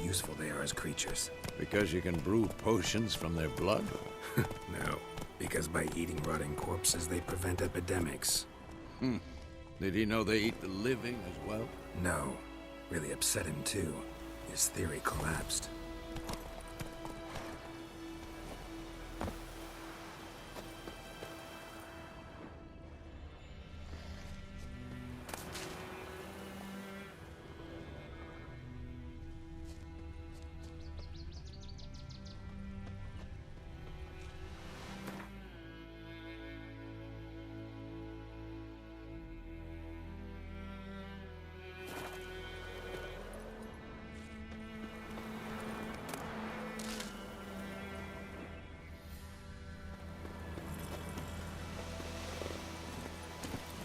useful they are as creatures. Because you can brew potions from their blood? No, because by eating rotting corpses, they prevent epidemics. Did he know they eat the living as well? No. Really upset him, too. His theory collapsed.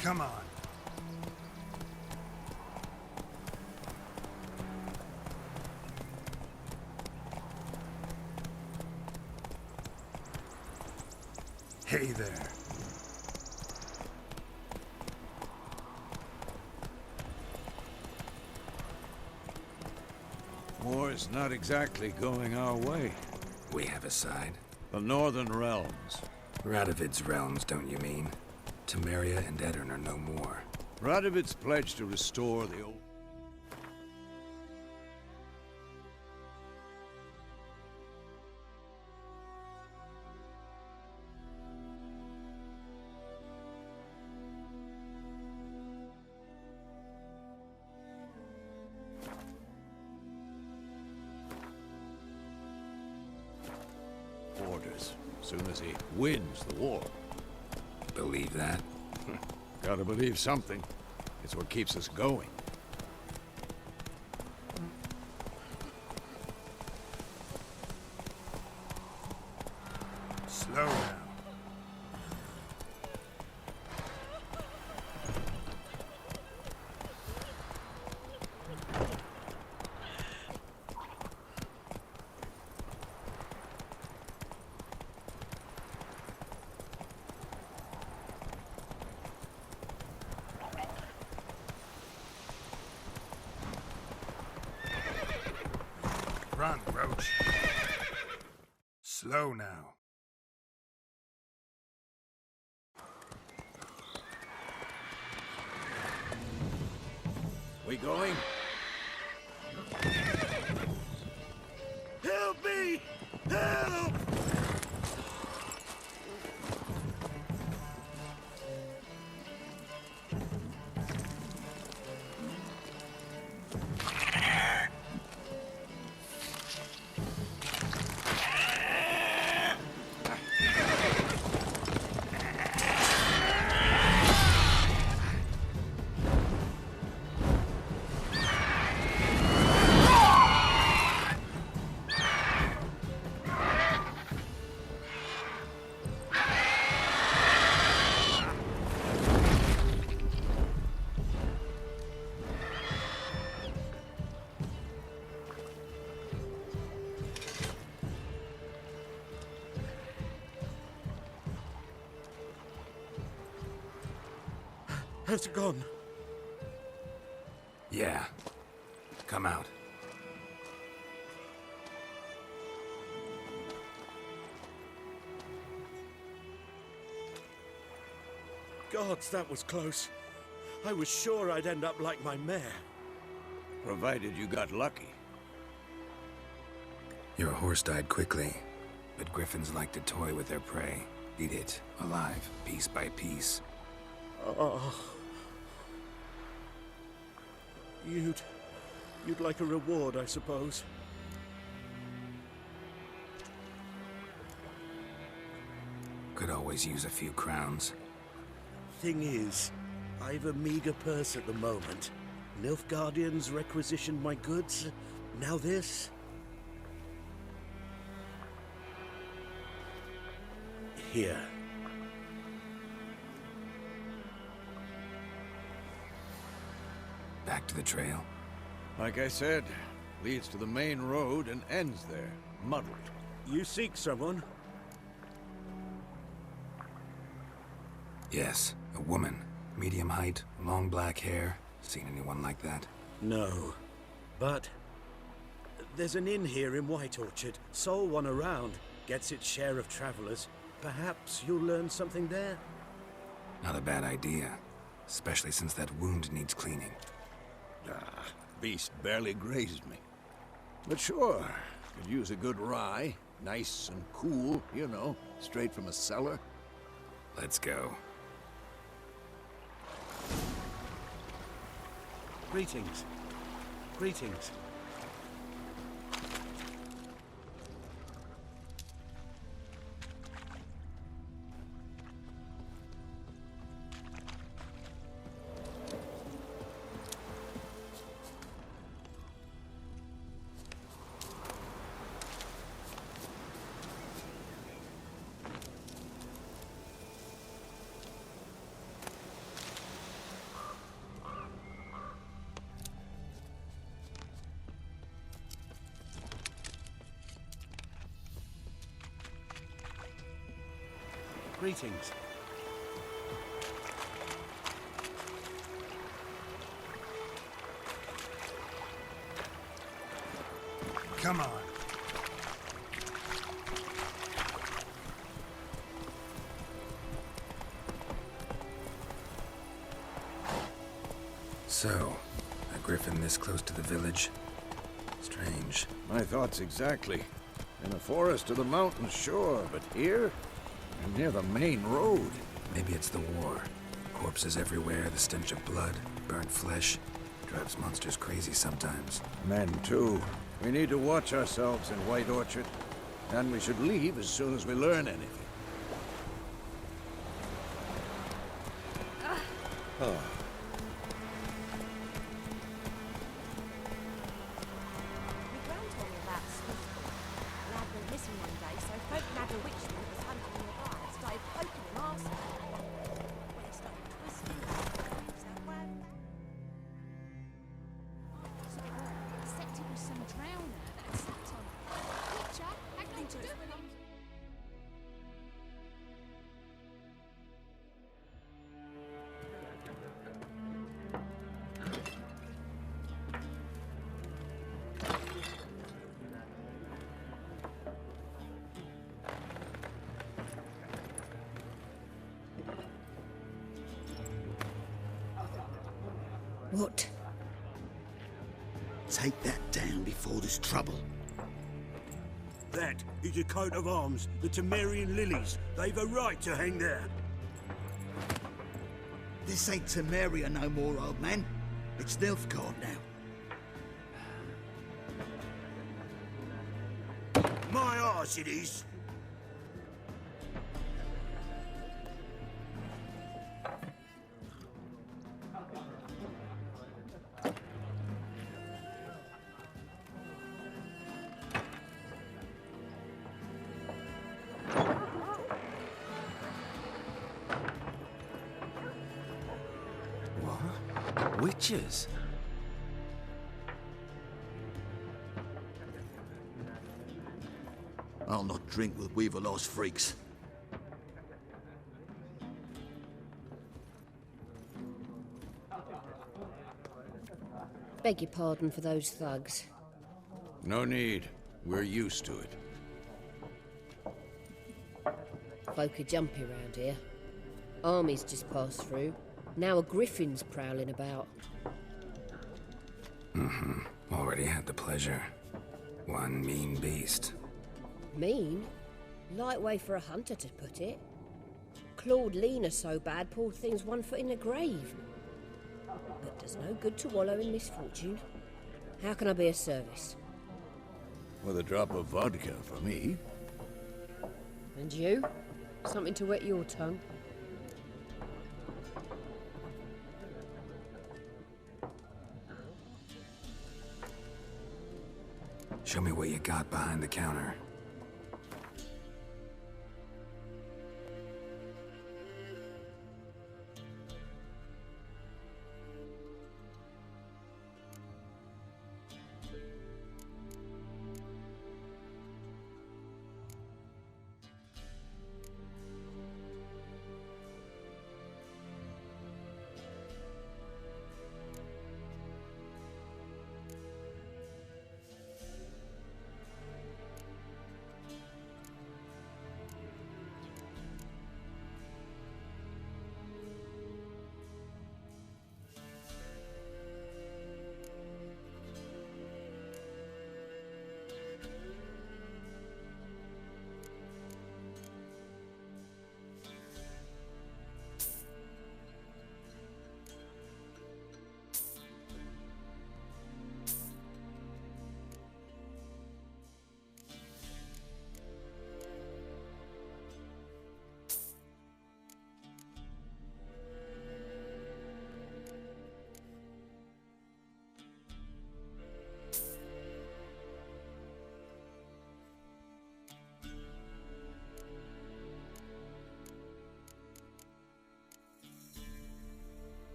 Come on. Hey there. War is not exactly going our way. We have a side. The Northern Realms. Radovid's realms, don't you mean? Temeria and Edirn are no more. Radovid's pledged to restore the old... orders, as soon as he wins the war. Believe that? Gotta believe something. It's what keeps us going. Slow now. Run, Roach. Slow now. We going? Help me! Help! Has it gone? Yeah. Come out. Gods, that was close. I was sure I'd end up like my mare. Provided you got lucky. Your horse died quickly, but griffins like to toy with their prey. Eat it, alive, piece by piece. Oh. You'd like a reward, I suppose. Could always use a few crowns. Thing is, I've a meager purse at the moment. Nilfgaardians requisitioned my goods. Now this. Here. Back to the trail. Like I said, leads to the main road and ends there, muddled. You seek someone? Yes, a woman. Medium height, long black hair. Seen anyone like that? No. But There's an inn here in White Orchard. Sole one around. Gets its share of travelers. Perhaps you'll learn something there? Not a bad idea. Especially since that wound needs cleaning. Beast barely grazed me. But sure, could use a good rye. Nice and cool, you know, straight from a cellar. Let's go. Greetings. Greetings. Greetings. Come on. So, a griffin this close to the village? Strange. My thoughts exactly. In the forest or the mountains, sure, but here? I'm near the main road. Maybe it's the war. Corpses everywhere, the stench of blood, burnt flesh. Drives monsters crazy sometimes. Men, too. We need to watch ourselves in White Orchard. And we should leave as soon as we learn anything. Oh. My gran told me about Swift. The lad went missing one day, so folk had a witch that was hunting nearby and started poking him arsehole. Well, it started twisting. Is that why? So, except it was some drowner that had slept on it. Witcher had nothing to do with it. What? Take that down before there's trouble. That is a coat of arms, the Temerian lilies. They've a right to hang there. This ain't Temeria no more, old man. It's Nilfgaard now. My arse it is. What? Witches? I'll not drink with Weaver-lost freaks. Beg your pardon for those thugs. No need. We're used to it. Folk are jumpy round here. Armies just passed through. Now a griffin's prowling about. Already had the pleasure. One mean beast. Mean? Light way for a hunter to put it. Clawed Lena so bad, poor thing's 1 foot in the grave. But does no good to wallow in misfortune. How can I be of service? With a drop of vodka for me. And you? Something to wet your tongue? Show me what you got behind the counter.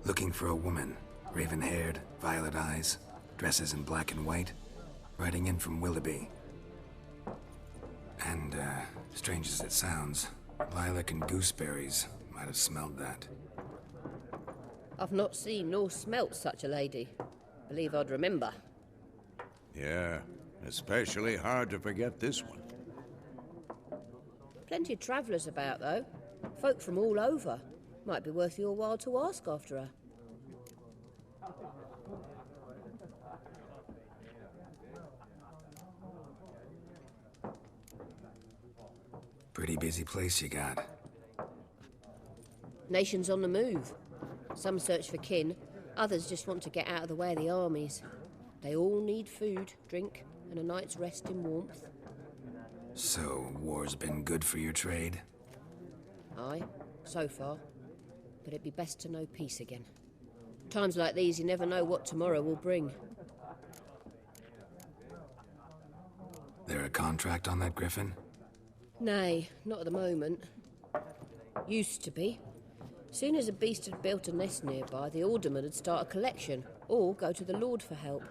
Looking for a woman. Raven-haired, violet eyes, dresses in black and white. Riding in from Willoughby. And, strange as it sounds, lilac and gooseberries might have smelled that. I've not seen nor smelt such a lady. Believe I'd remember. Yeah, especially hard to forget this one. Plenty of travellers about, though. Folk from all over. Might be worth your while to ask after her. Pretty busy place you got. Nations on the move. Some search for kin, others just want to get out of the way of the armies. They all need food, drink, and a night's rest in warmth. So, war's been good for your trade? Aye, so far. But it'd be best to know peace again. Times like these, you never know what tomorrow will bring. There a contract on that Griffin? Nay, not at the moment. Used to be. Soon as a beast had built a nest nearby, the alderman would start a collection, or go to the Lord for help.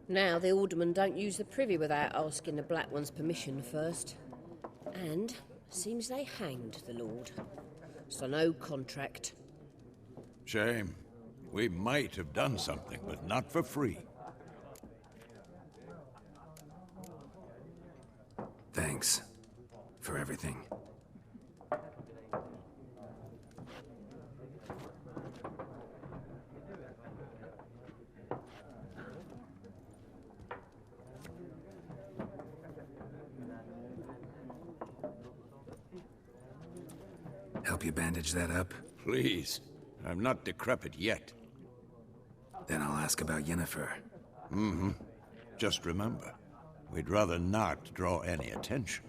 Now the aldermen don't use the privy without asking the Black One's permission first. And seems they hanged the Lord. So no contract. Shame. We might have done something, but not for free. Thanks. For everything. Help you bandage that up? Please. I'm not decrepit yet. Then I'll ask about Yennefer. Mm-hmm. Just remember, we'd rather not draw any attention.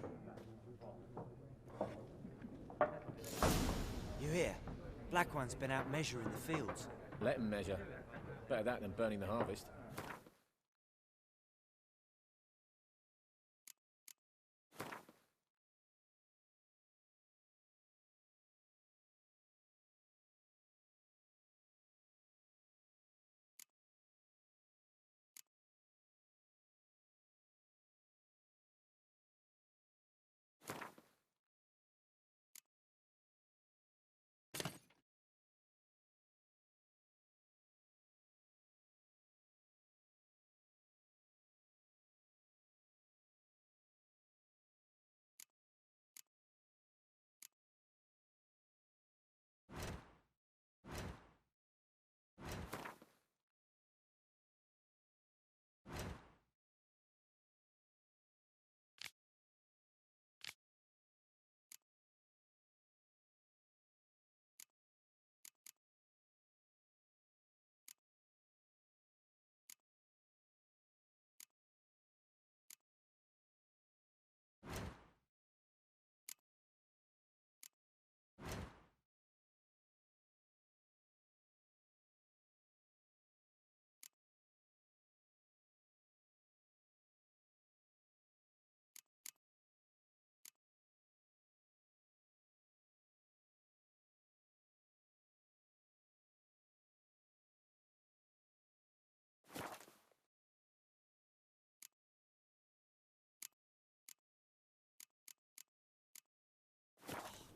You hear? Black One's been out measuring the fields. Let him measure. Better that than burning the harvest.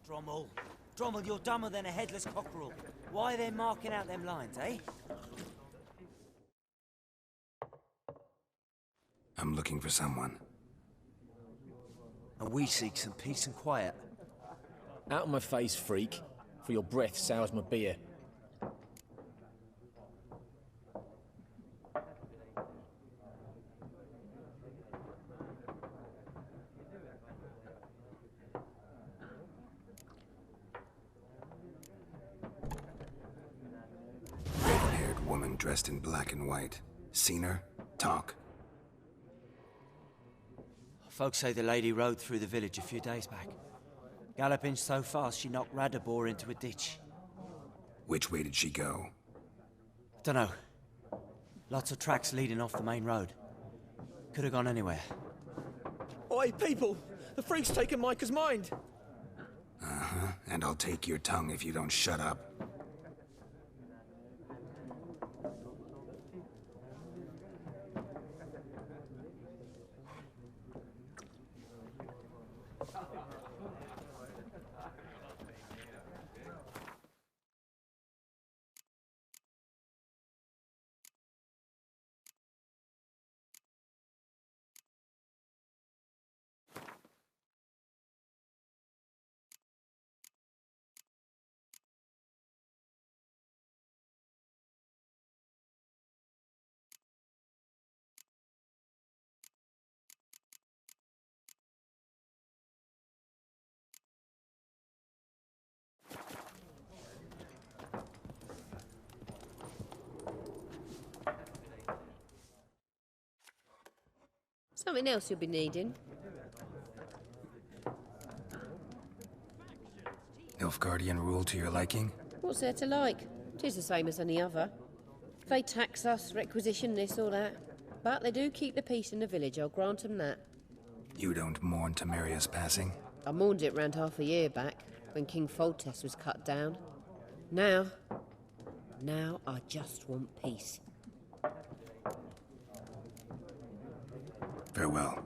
Drommel, you're dumber than a headless cockerel. Why are they marking out them lines, eh? I'm looking for someone. And we seek some peace and quiet. Out of my face, freak, for your breath sours my beer. Raven-haired woman dressed in black and white. Seen her? Talk. Folks say the lady rode through the village a few days back. Galloping so fast she knocked Radabor into a ditch. Which way did she go? Dunno. Lots of tracks leading off the main road. Could have gone anywhere. Oi, people! The freak's taken Micah's mind! Uh-huh, and I'll take your tongue if you don't shut up. Something else you'll be needing. Nilfgaardian rule to your liking? What's there to like? 'Tis the same as any other. They tax us, requisition this or that. But they do keep the peace in the village, I'll grant 'em that. You don't mourn Temeria's passing? I mourned it round half a year back, when King Foltest was cut down. Now I just want peace. Farewell.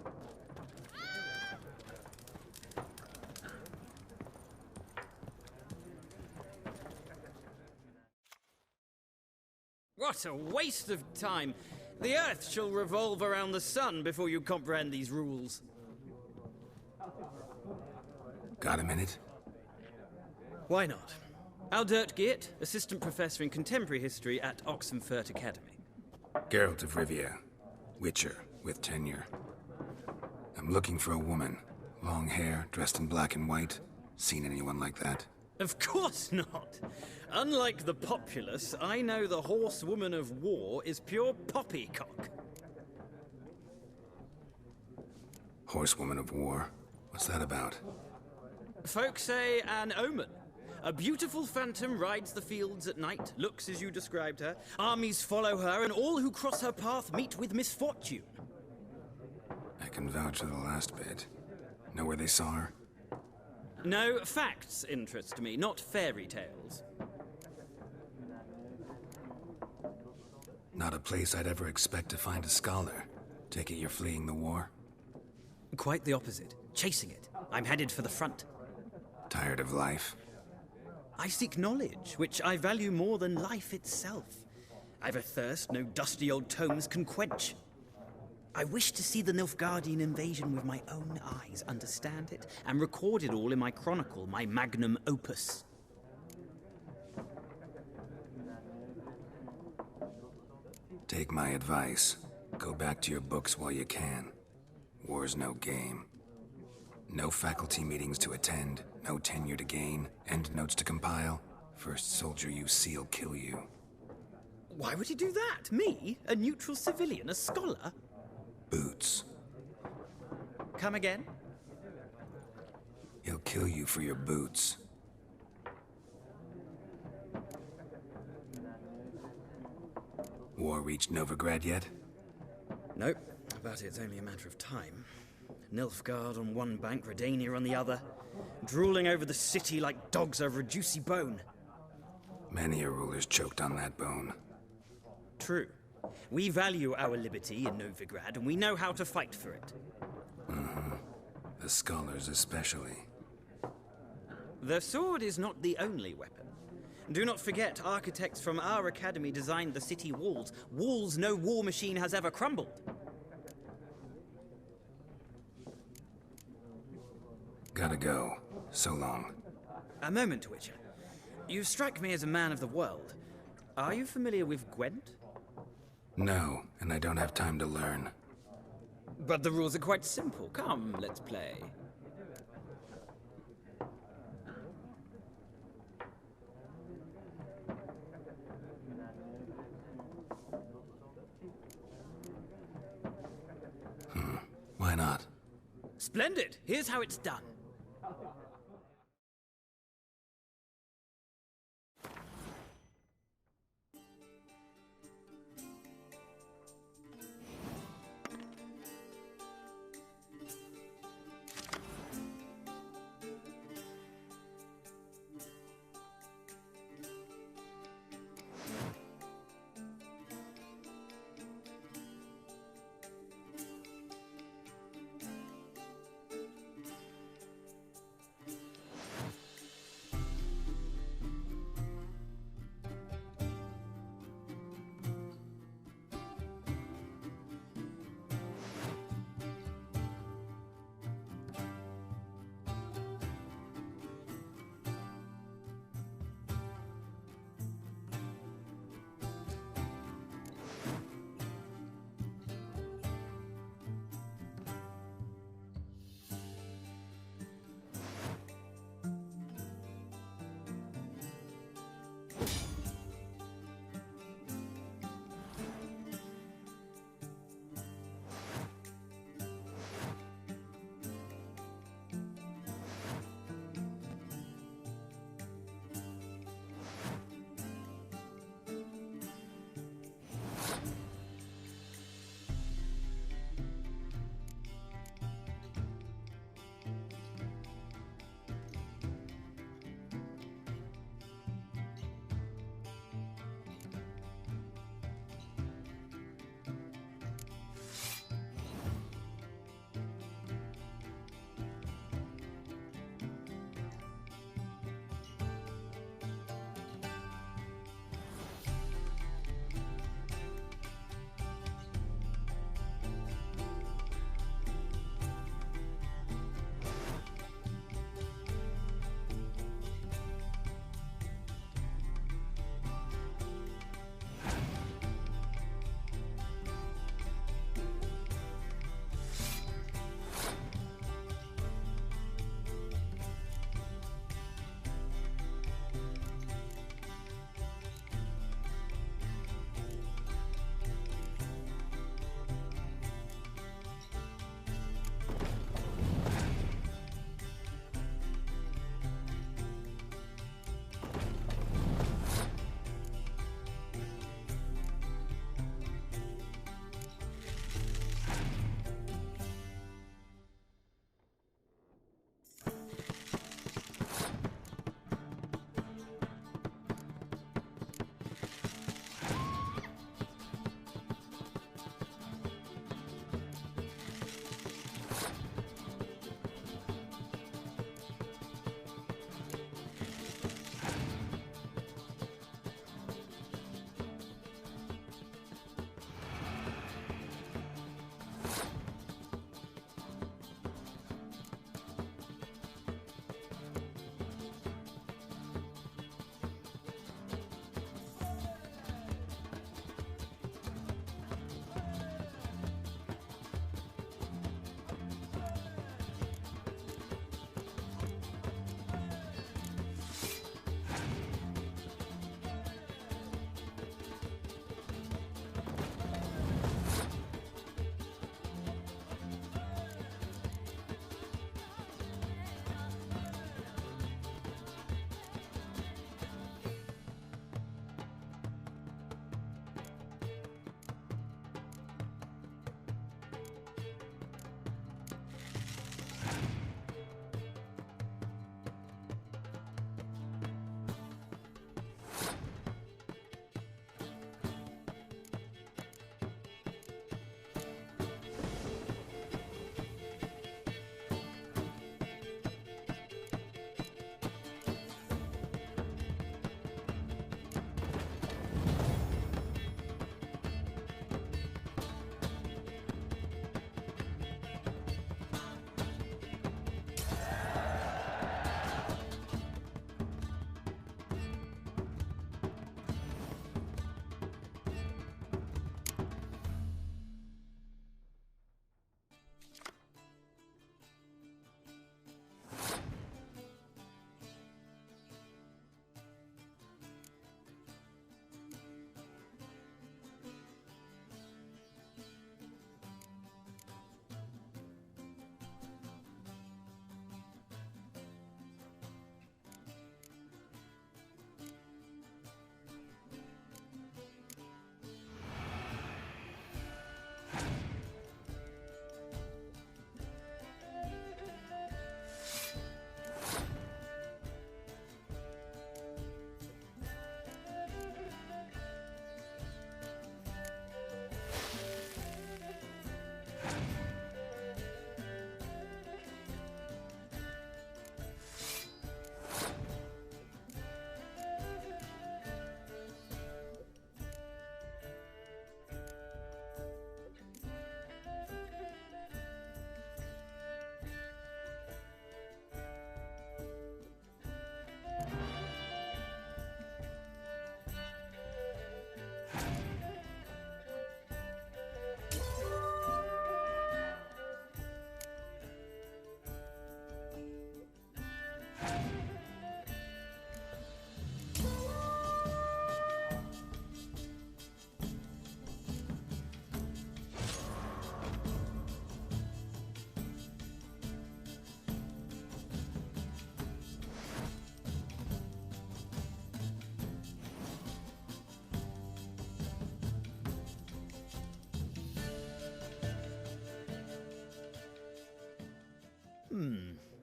What a waste of time! The Earth shall revolve around the sun before you comprehend these rules. Got a minute? Why not? Aldert Geert, Assistant Professor in Contemporary History at Oxenfurt Academy. Geralt of Rivia. Witcher, with tenure. I'm looking for a woman. Long hair, dressed in black and white. Seen anyone like that? Of course not! Unlike the populace, I know the horsewoman of war is pure poppycock. Horsewoman of war? What's that about? Folk say an omen. A beautiful phantom rides the fields at night, looks as you described her. Armies follow her, and all who cross her path meet with misfortune. I can vouch for the last bit. Know where they saw her? No, facts interest me, not fairy tales. Not a place I'd ever expect to find a scholar. Take it you're fleeing the war? Quite the opposite. Chasing it. I'm headed for the front. Tired of life? I seek knowledge, which I value more than life itself. I've a thirst no dusty old tomes can quench. I wish to see the Nilfgaardian invasion with my own eyes, understand it, and record it all in my chronicle, my magnum opus. Take my advice. Go back to your books while you can. War's no game. No faculty meetings to attend, no tenure to gain, endnotes to compile. First soldier you see'll kill you. Why would he do that? Me? A neutral civilian? A scholar? Boots. Come again? He'll kill you for your boots. War reached Novigrad yet? Nope, but it's only a matter of time. Nilfgaard on one bank, Redania on the other, drooling over the city like dogs over a juicy bone. Many a ruler's choked on that bone. True. We value our liberty in Novigrad, and we know how to fight for it. Mm-hmm. The scholars especially. The sword is not the only weapon. Do not forget, architects from our academy designed the city walls. Walls no war machine has ever crumbled. Gotta go. So long. A moment, Witcher. You strike me as a man of the world. Are you familiar with Gwent? No, and I don't have time to learn. But the rules are quite simple. Come, let's play. Why not? Splendid! Here's how it's done.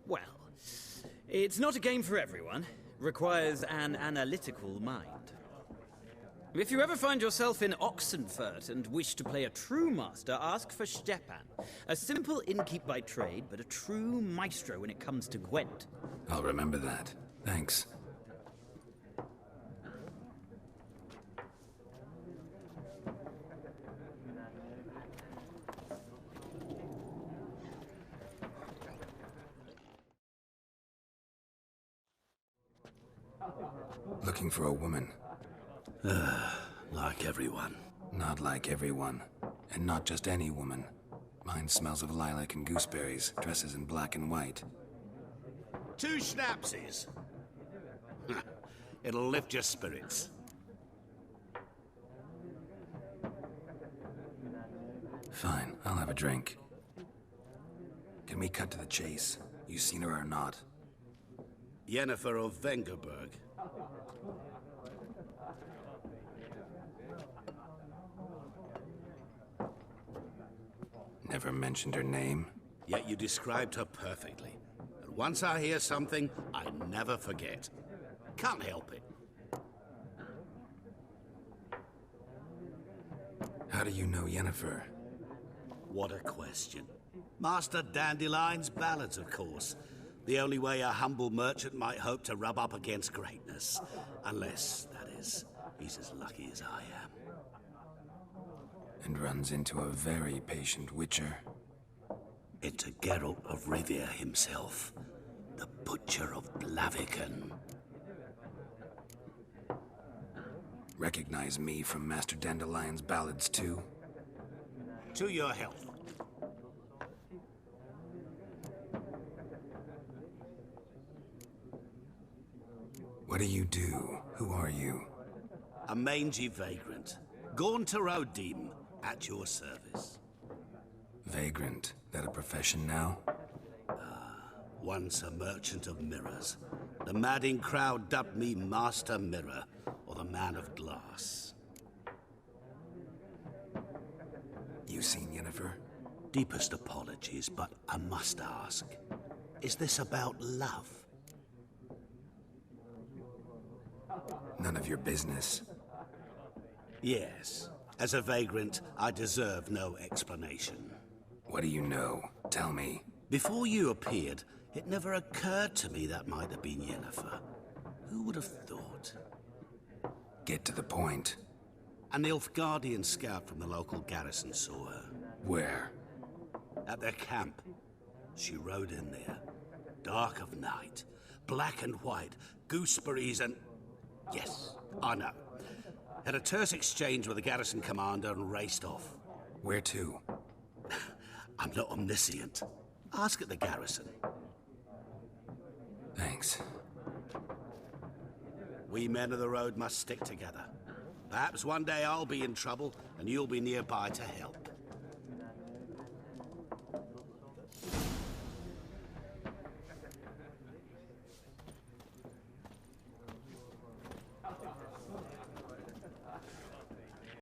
Well, it's not a game for everyone. Requires an analytical mind. If you ever find yourself in Oxenfurt and wish to play a true master, ask for Stepan. A simple innkeep by trade, but a true maestro when it comes to Gwent. I'll remember that. Thanks. Looking for a woman. Like everyone. Not like everyone. And not just any woman. Mine smells of lilac and gooseberries, dresses in black and white. 2 schnapsies. It'll lift your spirits. Fine, I'll have a drink. Can we cut to the chase? You seen her or not? Yennefer of Vengerberg. Never mentioned her name. Yet you described her perfectly. And once I hear something, I never forget. Can't help it. How do you know Yennefer? What a question. Master Dandelion's ballads, of course. The only way a humble merchant might hope to rub up against greatness. Unless, that is, he's as lucky as I am. And runs into a very patient witcher. Into Geralt of Rivia himself. The Butcher of Blaviken. Recognize me from Master Dandelion's ballads too? To your health. What do you do? Who are you? A mangy vagrant. Gaunter Odim, at your service. Vagrant. That a profession now? Once a merchant of mirrors. The madding crowd dubbed me Master Mirror, or the Man of Glass. You seen Yennefer? Deepest apologies, but I must ask. Is this about love? None of your business. Yes. As a vagrant, I deserve no explanation. What do you know? Tell me. Before you appeared, it never occurred to me that might have been Yennefer. Who would have thought? Get to the point. A Nilfgaardian scout from the local garrison saw her. Where? At their camp. She rode in there. Dark of night. Black and white. Gooseberries and... Yes, I know. Had a terse exchange with the garrison commander and raced off. Where to? I'm not omniscient. Ask at the garrison. Thanks. We men of the road must stick together. Perhaps one day I'll be in trouble and you'll be nearby to help.